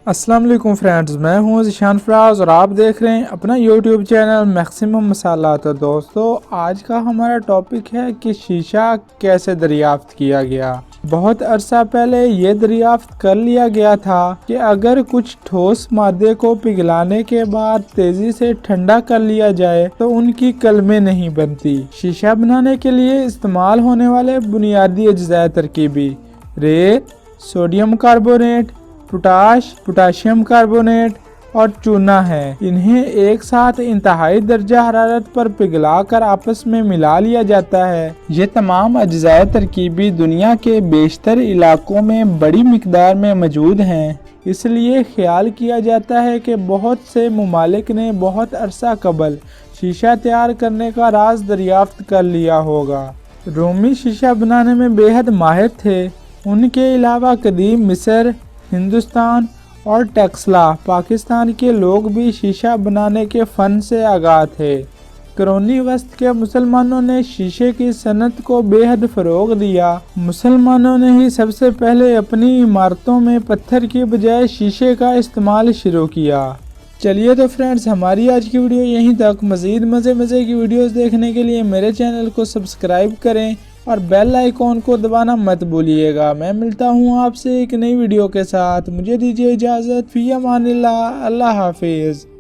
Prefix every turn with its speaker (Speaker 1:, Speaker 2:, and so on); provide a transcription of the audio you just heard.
Speaker 1: السلام علیکم فرینڈز، میں ہوں ذیشان فراز اور آپ دیکھ رہے ہیں اپنا یوٹیوب چینل میکسیمم مسالہ۔ تو دوستو، آج کا ہمارا ٹاپک ہے کہ شیشہ کیسے دریافت کیا گیا۔ بہت عرصہ پہلے یہ دریافت کر لیا گیا تھا کہ اگر کچھ ٹھوس مادے کو پگھلانے کے بعد تیزی سے ٹھنڈا کر لیا جائے تو ان کی قلمیں نہیں بنتی۔ شیشہ بنانے کے لیے استعمال ہونے والے بنیادی اجزاء ترکیبی ریت، سوڈیم کاربونیٹ، پوٹاشیم کاربونیٹ اور چونا ہے۔ انہیں ایک ساتھ انتہائی درجہ حرارت پر پگھلا کر آپس میں ملا لیا جاتا ہے۔ یہ تمام اجزاء ترکیبی دنیا کے بیشتر علاقوں میں بڑی مقدار میں موجود ہیں، اس لیے خیال کیا جاتا ہے کہ بہت سے ممالک نے بہت عرصہ قبل شیشہ تیار کرنے کا راز دریافت کر لیا ہوگا۔ رومی شیشہ بنانے میں بے حد ماہر تھے۔ ان کے علاوہ قدیم مصر، ہندوستان اور ٹیکسلا پاکستان کے لوگ بھی شیشہ بنانے کے فن سے آگاہ تھے۔ قرون وسطی کے مسلمانوں نے شیشے کی صنعت کو بے حد فروغ دیا۔ مسلمانوں نے ہی سب سے پہلے اپنی عمارتوں میں پتھر کی بجائے شیشے کا استعمال شروع کیا۔ چلیے تو فرینڈز، ہماری آج کی ویڈیو یہیں تک۔ مزید مزے کی ویڈیوز دیکھنے کے لیے میرے چینل کو سبسکرائب کریں اور بیل آئیکن کو دبانا مت بھولیے گا۔ میں ملتا ہوں آپ سے ایک نئی ویڈیو کے ساتھ۔ مجھے دیجیے اجازت۔ فی امان اللہ۔ اللہ حافظ۔